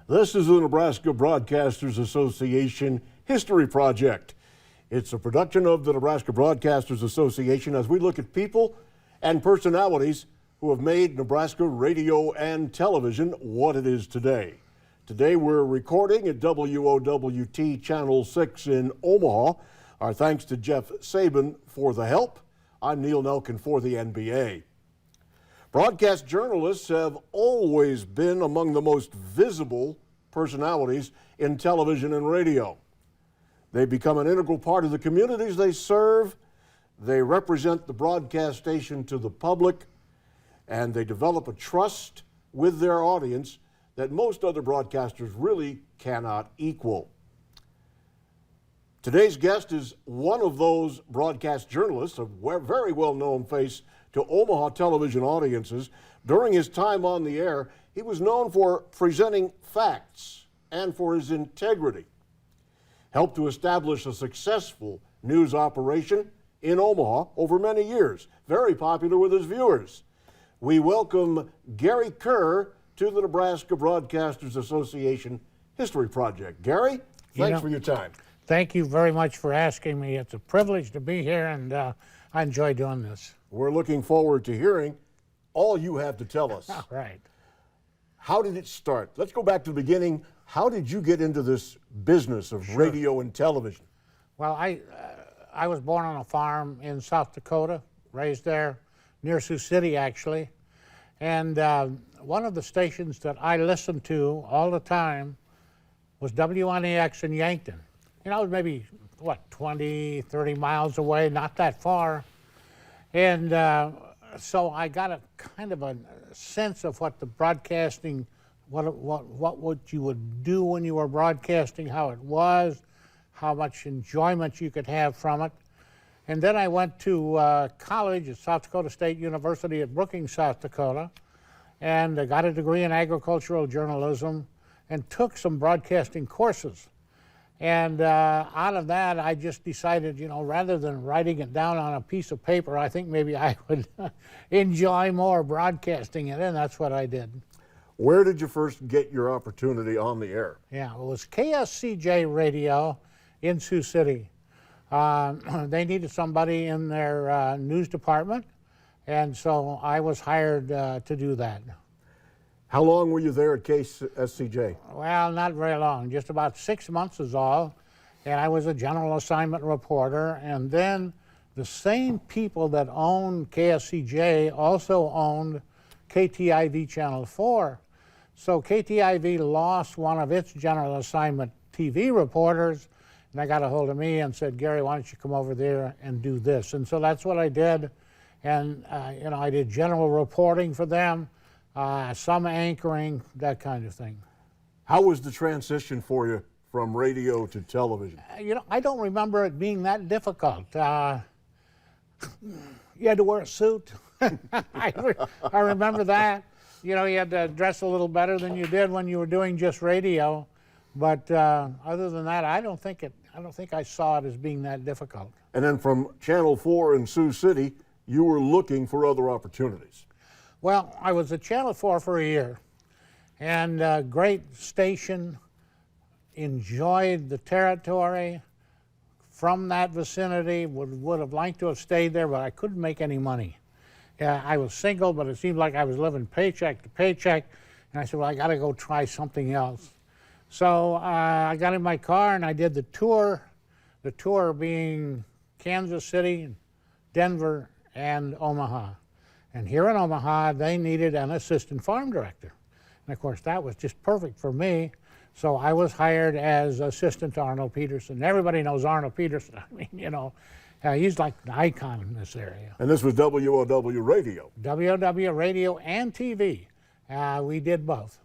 This is the Nebraska Broadcasters Association History Project. It's a production of the Nebraska Broadcasters Association as we look at people and personalities who have made Nebraska radio and television what it is today. Today we're recording at WOWT Channel 6 in Omaha. Our thanks to Jeff Sabin for the help. I'm Neil Nelkin for the NBA. Broadcast journalists have always been among the most visible personalities in television and radio. They become an integral part of the communities they serve. They represent the broadcast station to the public, and they develop a trust with their audience that most other broadcasters really cannot equal. Today's guest is one of those broadcast journalists, a very well-known face to Omaha television audiences. During his time on the air, he was known for presenting facts and for his integrity. Helped to establish a successful news operation in Omaha over many years, very popular with his viewers. We welcome Gary Kerr to the Nebraska Broadcasters Association History Project. Gary, thanks for your time. Thank you very much for asking me. It's a privilege to be here, and I enjoy doing this. We're looking forward to hearing all you have to tell us. All right. How did it start? Let's go back to the beginning. How did you get into this business of radio and television? Well, I was born on a farm in South Dakota, raised there near Sioux City, actually. And one of the stations that I listened to all the time was WNEX in Yankton. You know, it was maybe, 20, 30 miles away, not that far. And so I got a kind of a sense of what the broadcasting, what you would do when you were broadcasting, how it was, how much enjoyment you could have from it. And then I went to college at South Dakota State University at Brookings, South Dakota, and I got a degree in agricultural journalism and took some broadcasting courses. And out of that, I just decided, you know, rather than writing it down on a piece of paper, I think maybe I would enjoy more broadcasting it, and that's what I did. Where did you first get your opportunity on the air? Yeah, it was KSCJ Radio in Sioux City. They needed somebody in their news department, and so I was hired to do that. How long were you there at KSCJ? Well, not very long, just about 6 months is all. And I was a general assignment reporter. And then the same people that owned KSCJ also owned KTIV Channel 4. So KTIV lost one of its general assignment TV reporters, and they got a hold of me and said, Gary, why don't you come over there and do this? And so that's what I did. And, you know, I did general reporting for them. Some anchoring, that kind of thing. How was the transition for you from radio to television? You know, I don't remember it being that difficult. You had to wear a suit. I remember that. You know, you had to dress a little better than you did when you were doing just radio. But other than that, I don't think I saw it as being that difficult. And then from Channel 4 in Sioux City, you were looking for other opportunities. Well, I was at Channel 4 for a year, and great station, enjoyed the territory from that vicinity, would have liked to have stayed there, but I couldn't make any money. I was single, but it seemed like I was living paycheck to paycheck, and I said, well, I got to go try something else. So I got in my car and I did the tour being Kansas City, Denver, and Omaha. And here in Omaha, they needed an assistant farm director. And of course, that was just perfect for me. So I was hired as assistant to Arnold Peterson. Everybody knows Arnold Peterson. I mean, you know, he's like an icon in this area. And this was WOW Radio. WOW Radio and TV. We did both.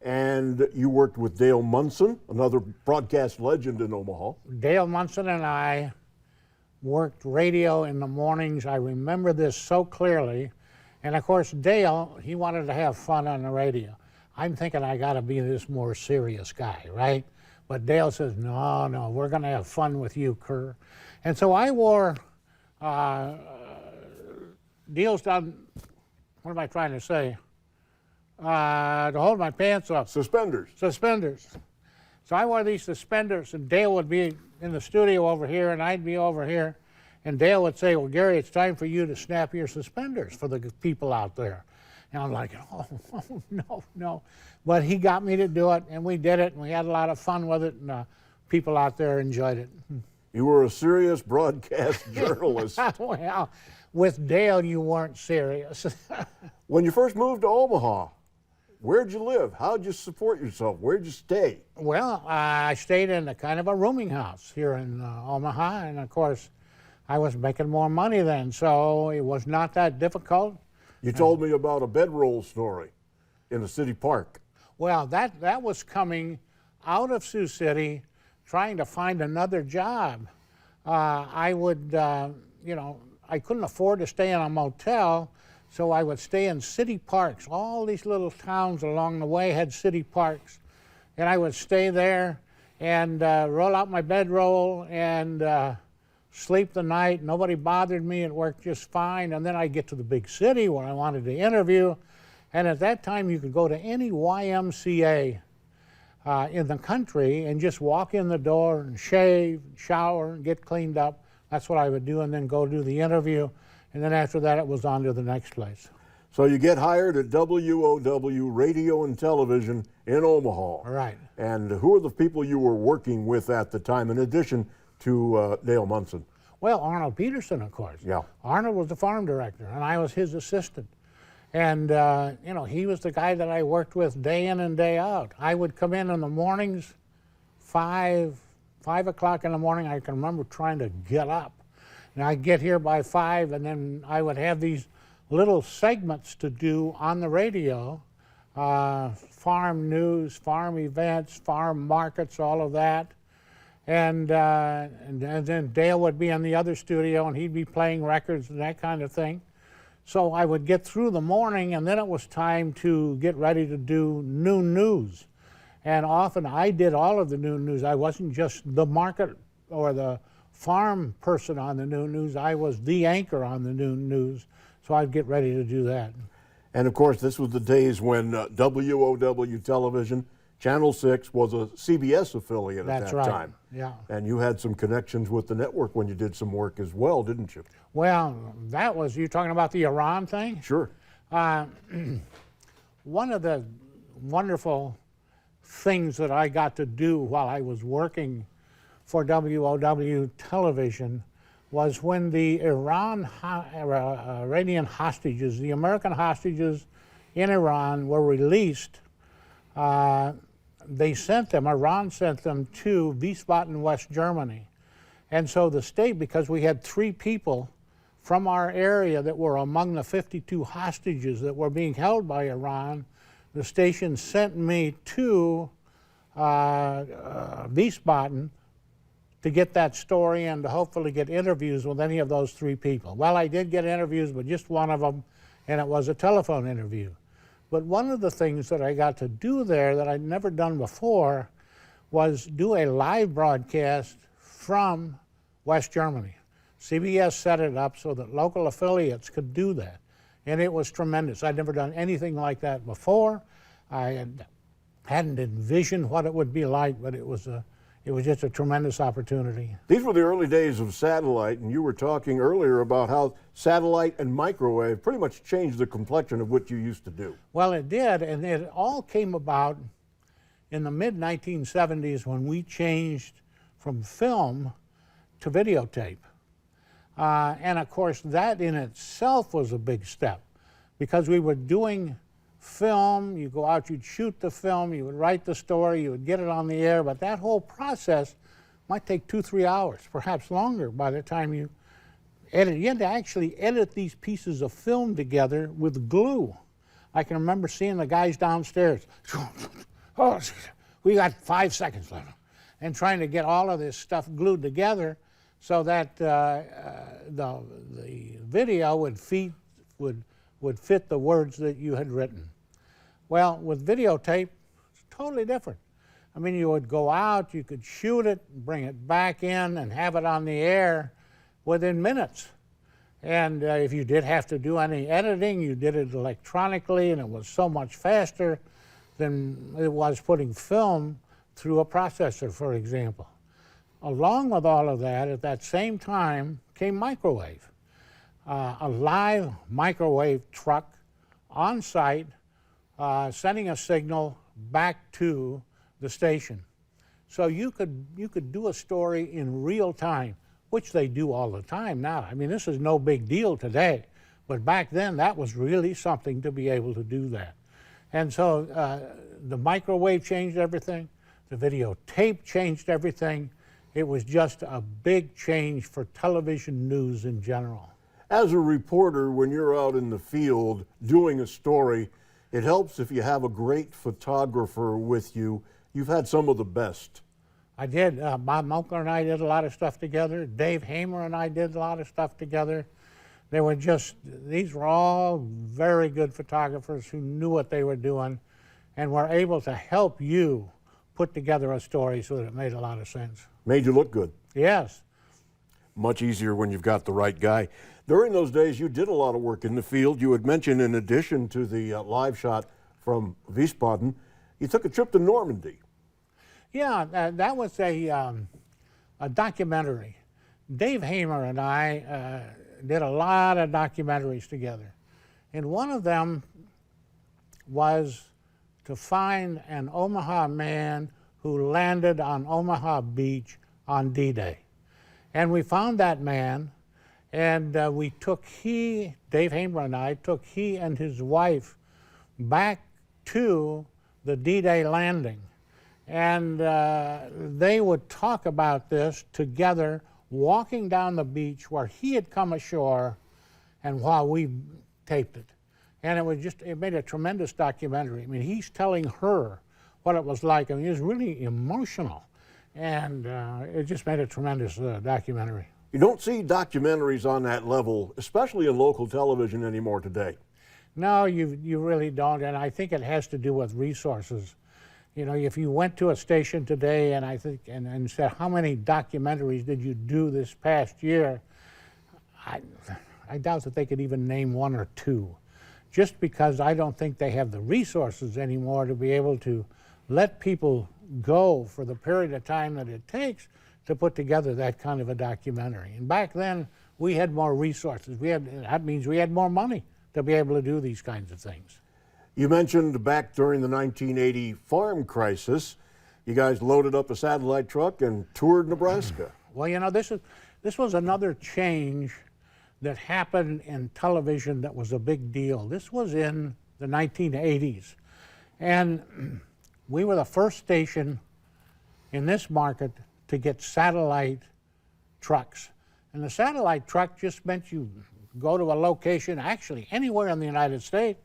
And you worked with Dale Munson, another broadcast legend in Omaha. Dale Munson and I worked radio in the mornings. I remember this so clearly. And of course, Dale, he wanted to have fun on the radio. I'm thinking I got to be this more serious guy, right? But Dale says, no, we're going to have fun with you, Kerr. And so I wore, Dale's done, what am I trying to say? to hold my pants up. Suspenders. Suspenders. So I wore these suspenders, and Dale would be in the studio over here, and I'd be over here. And Dale would say, well, Gary, it's time for you to snap your suspenders for the people out there. And I'm like, oh, no. But he got me to do it, and we did it, and we had a lot of fun with it, and people out there enjoyed it. You were a serious broadcast journalist. Well, with Dale, you weren't serious. When you first moved to Omaha, where'd you live? How'd you support yourself? Where'd you stay? Well, I stayed in a kind of a rooming house here in Omaha, and of course, I was making more money then, so it was not that difficult. You told me about a bedroll story in a city park. Well, that was coming out of Sioux City, trying to find another job. I would, I couldn't afford to stay in a motel, so I would stay in city parks. All these little towns along the way had city parks, and I would stay there and roll out my bedroll and sleep the night. Nobody bothered me. It worked just fine. And then I'd get to the big city where I wanted to interview. And at that time, you could go to any YMCA in the country and just walk in the door and shave, shower, and get cleaned up. That's what I would do, and then go do the interview. And then after that, it was on to the next place. So you get hired at WOWW Radio and Television in Omaha. Right. And who are the people you were working with at the time, in addition to Dale Munson? Well, Arnold Peterson, of course. Yeah. Arnold was the farm director, and I was his assistant. And, he was the guy that I worked with day in and day out. I would come in the mornings, 5 o'clock in the morning. I can remember trying to get up. And I'd get here by 5, and then I would have these little segments to do on the radio, farm news, farm events, farm markets, all of that. And then Dale would be in the other studio, and he'd be playing records and that kind of thing. So I would get through the morning, and then it was time to get ready to do noon news. And often I did all of the noon news. I wasn't just the market or the farm person on the noon news. I was the anchor on the noon news. So I'd get ready to do that. And of course, this was the days when WOW Television, Channel 6, was a CBS affiliate at that time. Yeah. And you had some connections with the network when you did some work as well, didn't you? Well, that was, you talking about the Iran thing? Sure. One of the wonderful things that I got to do while I was working for WOW Television was when the Iranian hostages, the American hostages in Iran, were released. They sent them, Iran sent them to Wiesbaden, West Germany. And so the state, because we had 3 people from our area that were among the 52 hostages that were being held by Iran, the station sent me to Wiesbaden to get that story and to hopefully get interviews with any of those 3 people. Well, I did get interviews with just one of them, and it was a telephone interview. But one of the things that I got to do there that I'd never done before was do a live broadcast from West Germany. CBS set it up so that local affiliates could do that, and it was tremendous. I'd never done anything like that before. I hadn't envisioned what it would be like, but it was just a tremendous opportunity. These were the early days of satellite, and you were talking earlier about how satellite and microwave pretty much changed the complexion of what you used to do. Well, it did, and it all came about in the mid-1970s when we changed from film to videotape. And of course, that in itself was a big step, because we were doing film, you go out, you'd shoot the film, you would write the story, you would get it on the air, but that whole process might take 2-3 hours, perhaps longer by the time you edit. You had to actually edit these pieces of film together with glue. I can remember seeing the guys downstairs, oh, we got 5 seconds left, and trying to get all of this stuff glued together so that the video would fit the words that you had written. Well, with videotape, it's totally different. I mean, you would go out, you could shoot it, bring it back in, and have it on the air within minutes. And if you did have to do any editing, you did it electronically, and it was so much faster than it was putting film through a processor, for example. Along with all of that, at that same time came microwave. A live microwave truck on site sending a signal back to the station. So you could do a story in real time, which they do all the time now. I mean, this is no big deal today, but back then that was really something to be able to do that. And so the microwave changed everything. The videotape changed everything. It was just a big change for television news in general. As a reporter, when you're out in the field doing a story, it helps if you have a great photographer with you. You've had some of the best. I did. Bob Mochler and I did a lot of stuff together. Dave Hamer and I did a lot of stuff together. These were all very good photographers who knew what they were doing and were able to help you put together a story so that it made a lot of sense. Made you look good. Yes. Much easier when you've got the right guy. During those days, you did a lot of work in the field. You had mentioned, in addition to the live shot from Wiesbaden, you took a trip to Normandy. Yeah, that was a documentary. Dave Hamer and I did a lot of documentaries together. And one of them was to find an Omaha man who landed on Omaha Beach on D-Day. And we found that man, and Dave Hamer and I took he and his wife back to the D-Day landing. And they would talk about this together, walking down the beach where he had come ashore and while we taped it. And it made a tremendous documentary. I mean, he's telling her what it was like. I mean, it was really emotional. And it just made a tremendous documentary. You don't see documentaries on that level, especially in local television anymore today. No, you really don't, and I think it has to do with resources. You know, if you went to a station today and said, how many documentaries did you do this past year, I doubt that they could even name one or two, just because I don't think they have the resources anymore to be able to let people go for the period of time that it takes to put together that kind of a documentary. And back then, we had more resources. That means we had more money to be able to do these kinds of things. You mentioned back during the 1980 farm crisis, you guys loaded up a satellite truck and toured Nebraska. Well, you know, this was another change that happened in television that was a big deal. This was in the 1980s. And we were the first station in this market to get satellite trucks. And the satellite truck just meant you go to a location, actually anywhere in the United States,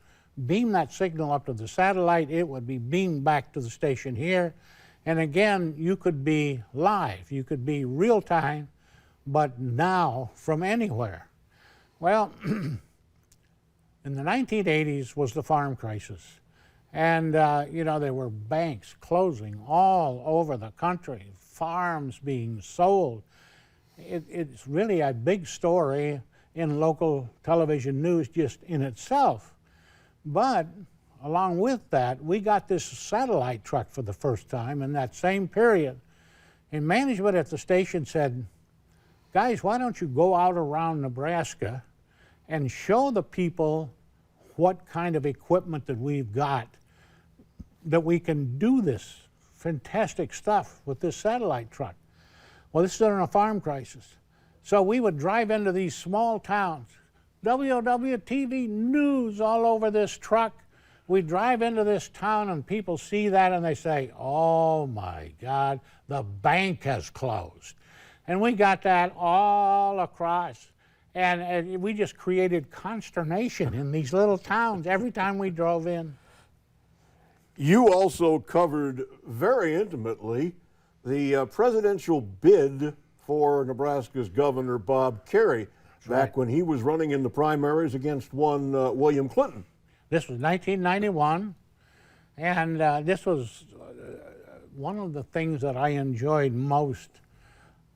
beam that signal up to the satellite, it would be beamed back to the station here. And again, you could be live, you could be real time, but now from anywhere. Well, in the 1980s was the farm crisis. And, you know, there were banks closing all over the country, farms being sold. It's really a big story in local television news just in itself. But along with that, we got this satellite truck for the first time in that same period. And management at the station said, guys, why don't you go out around Nebraska and show the people what kind of equipment that we've got, that we can do this fantastic stuff with this satellite truck. Well, this is during a farm crisis. So we would drive into these small towns, WOWW TV news all over this truck. We drive into this town and people see that and they say, oh my God, the bank has closed. And we got that all across. And we just created consternation in these little towns every time we drove in. You also covered very intimately the presidential bid for Nebraska's Governor Bob Kerry back when he was running in the primaries against one William Clinton. This was 1991, and this was one of the things that I enjoyed most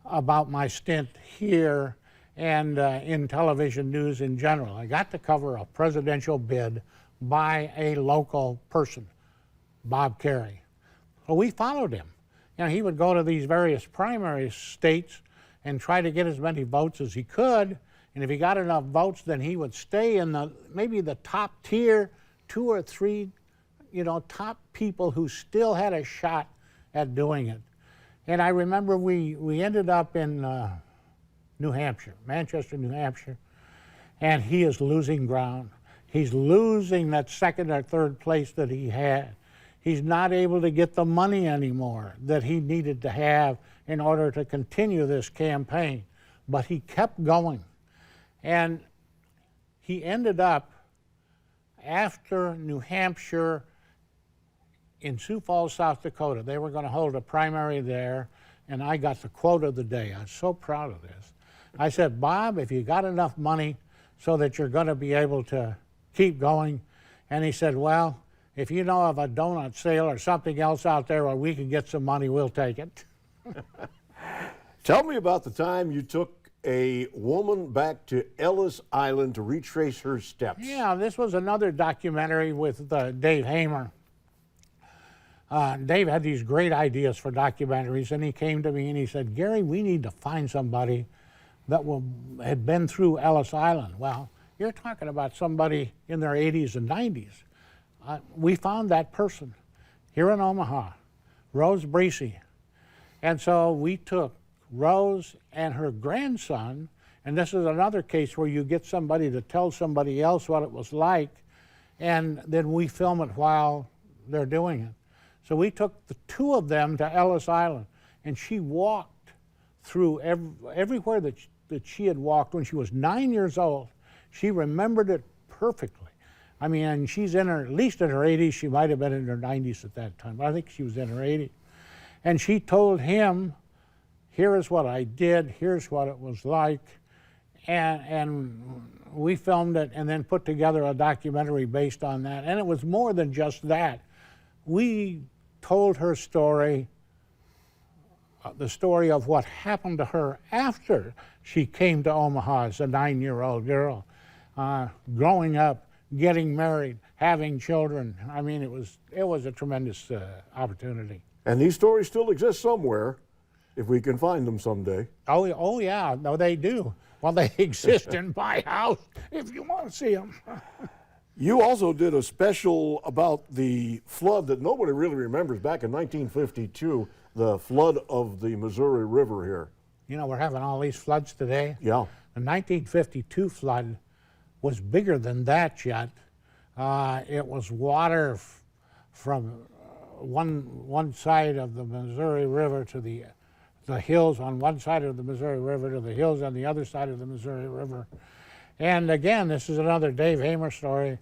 about my stint here and in television news in general. I got to cover a presidential bid by a local person, Bob Carey. So we followed him. You know, he would go to these various primary states and try to get as many votes as he could, and if he got enough votes, then he would stay in maybe the top tier, 2 or 3, top people who still had a shot at doing it. And I remember we ended up in New Hampshire, Manchester, New Hampshire, and he is losing ground. He's losing that second or third place that he had. He's not able to get the money anymore that he needed to have in order to continue this campaign. But he kept going. And he ended up, after New Hampshire, in Sioux Falls, South Dakota. They were going to hold a primary there, and I got the quote of the day. I was so proud of this. I said, Bob, if you got enough money so that you're going to be able to keep going, and he said, well, if you know of a donut sale or something else out there where we can get some money, we'll take it. Tell me about the time you took a woman back to Ellis Island to retrace her steps. Yeah, this was another documentary with Dave Hamer. Dave had these great ideas for documentaries, and he came to me and he said, Gary, we need to find somebody that had been through Ellis Island. Well, you're talking about somebody in their 80s and 90s. We found that person here in Omaha, Rose Bracey. And so we took Rose and her grandson, and this is another case where you get somebody to tell somebody else what it was like, and then we film it while they're doing it. So we took the two of them to Ellis Island, and she walked through everywhere that she had walked when she was 9 years old. She remembered it perfectly. I mean, and she's at least in her 80s. She might have been in her 90s at that time, but I think she was in her 80s. And she told him, here is what I did, here's what it was like. And we filmed it and then put together a documentary based on that. And it was more than just that. We told her story, the story of what happened to her after she came to Omaha as a 9-year-old girl, growing up, getting married, having children. I mean, it was a tremendous opportunity. And these stories still exist somewhere, if we can find them someday. Oh yeah, no, they do. Well, they exist in my house if you want to see them. You also did a special about the flood that nobody really remembers back in 1952, the flood of the Missouri River here. You know, we're having all these floods today. Yeah. The 1952 flood was bigger than that yet. It was water from one side of the Missouri River to the hills on one side of the Missouri River to the hills on the other side of the Missouri River. And again, this is another Dave Hamer story.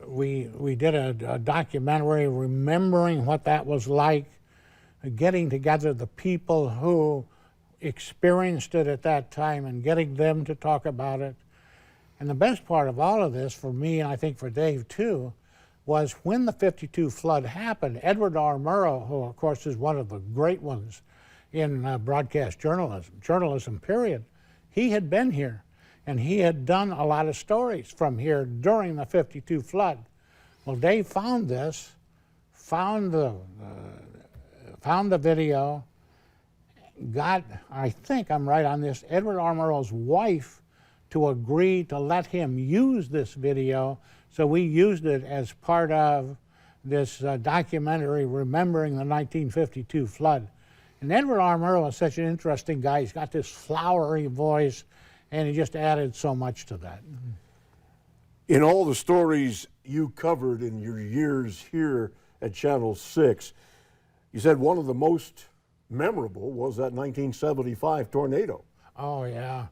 We did a documentary remembering what that was like, getting together the people who experienced it at that time and getting them to talk about it. And the best part of all of this for me, and I think for Dave too, was when the 52 flood happened, Edward R. Murrow, who of course is one of the great ones in broadcast journalism period, he had been here and he had done a lot of stories from here during the 52 flood. Well, Dave found this, found the video, got, I think I'm right on this, Edward R. Murrow's wife to agree to let him use this video. So we used it as part of this documentary remembering the 1952 flood. And Edward R. Murrow is such an interesting guy. He's got this flowery voice, and he just added so much to that. In all the stories you covered in your years here at Channel 6, you said one of the most memorable was that 1975 tornado. Oh, yeah.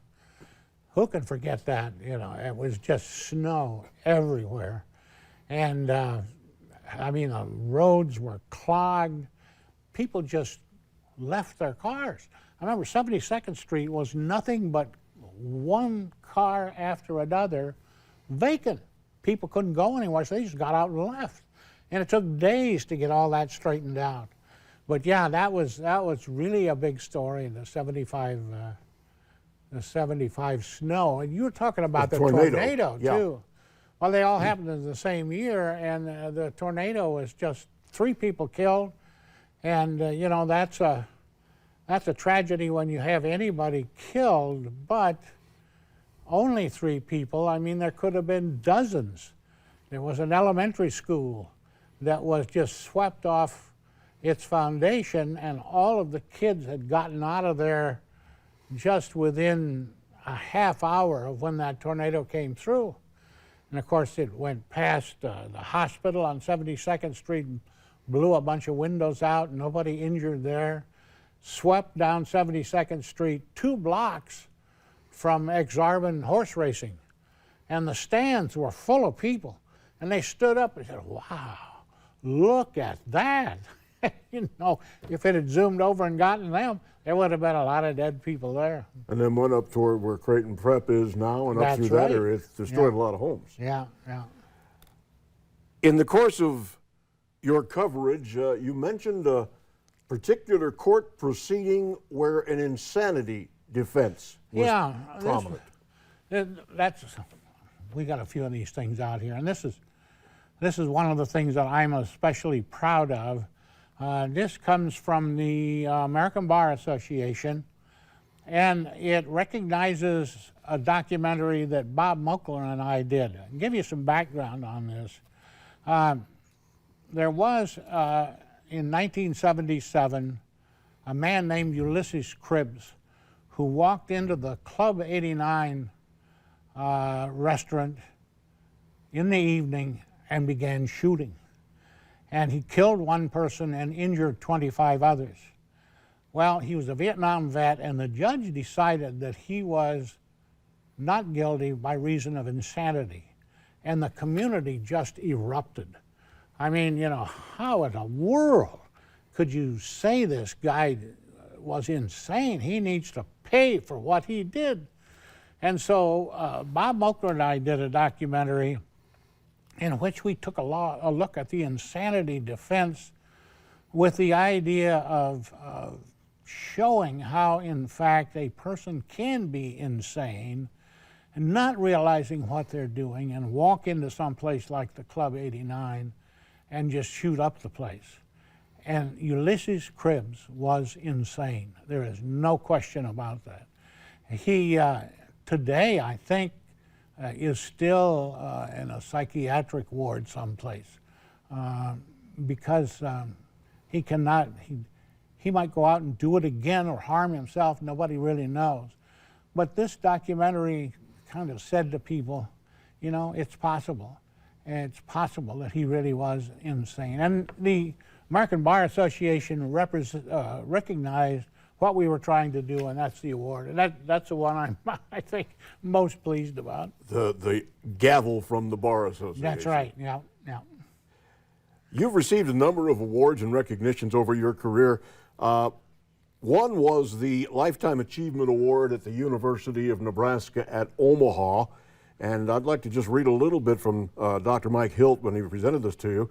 Who can forget that? You know, it was just snow everywhere. And, I mean, the roads were clogged. People just left their cars. I remember 72nd Street was nothing but one car after another, vacant. People couldn't go anywhere, so they just got out and left. And it took days to get all that straightened out. But yeah, that was really a big story. The 75 snow, and you were talking about the tornado yeah. too. Well, they all happened in the same year, and the tornado was just 3 people killed, and you know, that's a tragedy when you have anybody killed, but only 3 people. I mean, there could have been dozens. There was an elementary school that was just swept off its foundation, and all of the kids had gotten out of there just within a half hour of when that tornado came through. And of course, it went past the hospital on 72nd Street and blew a bunch of windows out, nobody injured there. Swept down 72nd Street 2 blocks from Exarban horse racing. And the stands were full of people. And they stood up and said, wow, look at that. You know, if it had zoomed over and gotten them, there would have been a lot of dead people there. And then went up toward where Creighton Prep is now, and up through that area. It's destroyed a lot of homes. Yeah, yeah. In the course of your coverage, you mentioned a particular court proceeding where an insanity defense was prominent. We got a few of these things out here, and this is one of the things that I'm especially proud of. This comes from the American Bar Association, and it recognizes a documentary that Bob Mochler and I did. I'll give you some background on this. There was, in 1977, a man named Ulysses Cribbs who walked into the Club 89 restaurant in the evening and began shooting. And he killed 1 person and injured 25 others. Well, he was a Vietnam vet, and the judge decided that he was not guilty by reason of insanity. And the community just erupted. I mean, you know, how in the world could you say this guy was insane? He needs to pay for what he did. And so Bob Mochler and I did a documentary in which we took a look at the insanity defense with the idea of showing how, in fact, a person can be insane and not realizing what they're doing and walk into some place like the Club 89 and just shoot up the place. And Ulysses Cribbs was insane. There is no question about that. He, today, I think, is still in a psychiatric ward someplace because he cannot, he might go out and do it again or harm himself, nobody really knows. But this documentary kind of said to people, you know, it's possible. And it's possible that he really was insane. And the American Bar Association recognized what we were trying to do, and that's the award. And that's the one I'm, I think, most pleased about. The gavel from the Bar Association. That's right, yeah, yeah. You've received a number of awards and recognitions over your career. One was the Lifetime Achievement Award at the University of Nebraska at Omaha. And I'd like to just read a little bit from Dr. Mike Hilt when he presented this to you.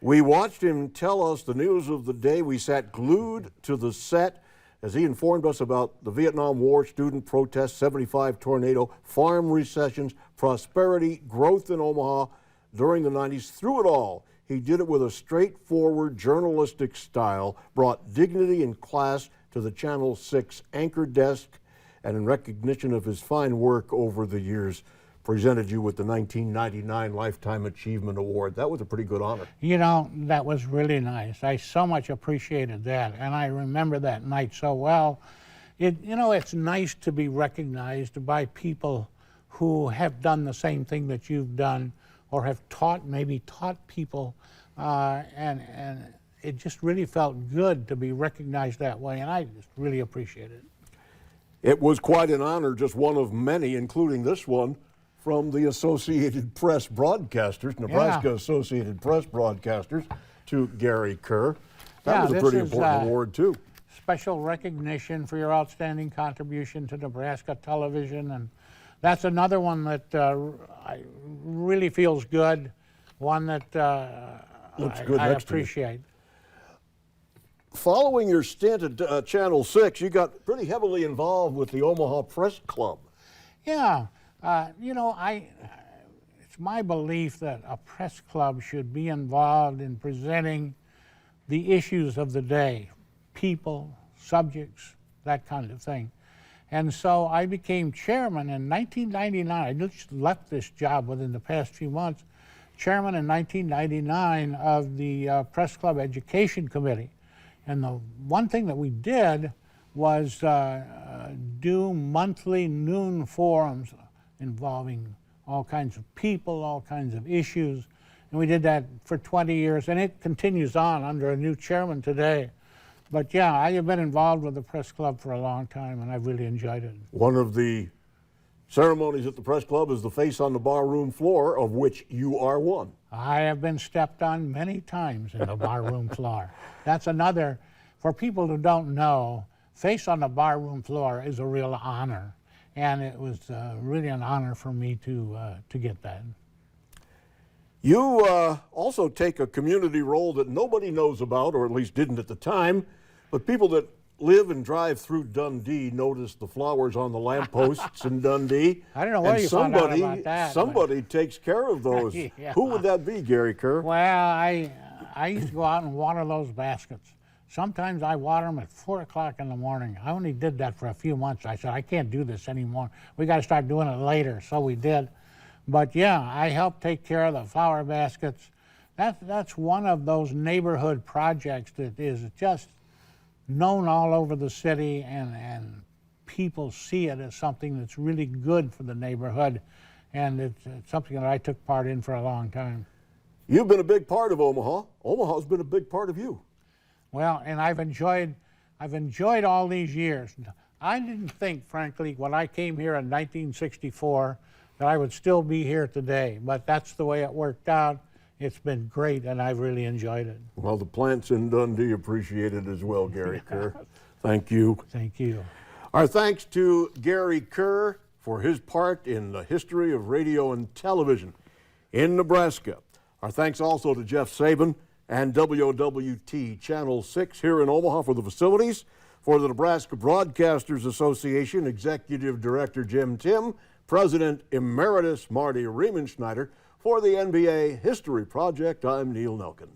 We watched him tell us the news of the day. We sat glued to the set as he informed us about the Vietnam War, student protests, 75 tornado, farm recessions, prosperity, growth in Omaha during the 90s. Through it all, he did it with a straightforward journalistic style, brought dignity and class to the Channel 6 anchor desk, and in recognition of his fine work over the years, presented you with the 1999 Lifetime Achievement Award. That was a pretty good honor. You know, that was really nice. I so much appreciated that, and I remember that night so well. You know, it's nice to be recognized by people who have done the same thing that you've done or have maybe taught people, and it just really felt good to be recognized that way, and I just really appreciate it. It was quite an honor, just one of many, including this one, from the Associated Press broadcasters, Nebraska Associated Press broadcasters, to Gary Kerr. That was a pretty important award, too. Special recognition for your outstanding contribution to Nebraska television, and that's another one that really feels good, one that Looks good I next to you. appreciate. following your stint at Channel 6, you got pretty heavily involved with the Omaha Press Club. Yeah, you know, it's my belief that a press club should be involved in presenting the issues of the day, people, subjects, that kind of thing. And so I became chairman in 1999. I just left this job within the past few months. Chairman in 1999 of the Press Club Education Committee. And the one thing that we did was do monthly noon forums involving all kinds of people, all kinds of issues. And we did that for 20 years, and it continues on under a new chairman today. But yeah, I have been involved with the Press Club for a long time, and I've really enjoyed it. One of the ceremonies at the Press Club is the face on the barroom floor, of which you are one. I have been stepped on many times in the barroom floor. That's another, for people who don't know, face on the barroom floor is a real honor. And it was really an honor for me to get that. You also take a community role that nobody knows about, or at least didn't at the time, but people that live and drive through Dundee notice the flowers on the lampposts in Dundee. I don't know where you found out about that. Somebody takes care of those. Yeah. Who would that be, Gary Kerr? Well, I used to go out and water those baskets. Sometimes I water them at 4 o'clock in the morning. I only did that for a few months. I said, I can't do this anymore. We got to start doing it later, so we did. But yeah, I helped take care of the flower baskets. That's one of those neighborhood projects that is just known all over the city, and people see it as something that's really good for the neighborhood, and it's something that I took part in for a long time. You've been a big part of Omaha. Omaha's been a big part of you. Well, and I've enjoyed all these years. I didn't think, frankly, when I came here in 1964, that I would still be here today, but that's the way it worked out. It's been great, and I've really enjoyed it. Well, the plants in Dundee appreciate it as well, Gary Kerr. Thank you. Thank you. Our thanks to Gary Kerr for his part in the history of radio and television in Nebraska. Our thanks also to Jeff Sabin and WOWT Channel 6 here in Omaha for the facilities. For the Nebraska Broadcasters Association, Executive Director Jim Timm, President Emeritus Marty Riemenschneider. For the NBA History Project, I'm Neil Nelkin.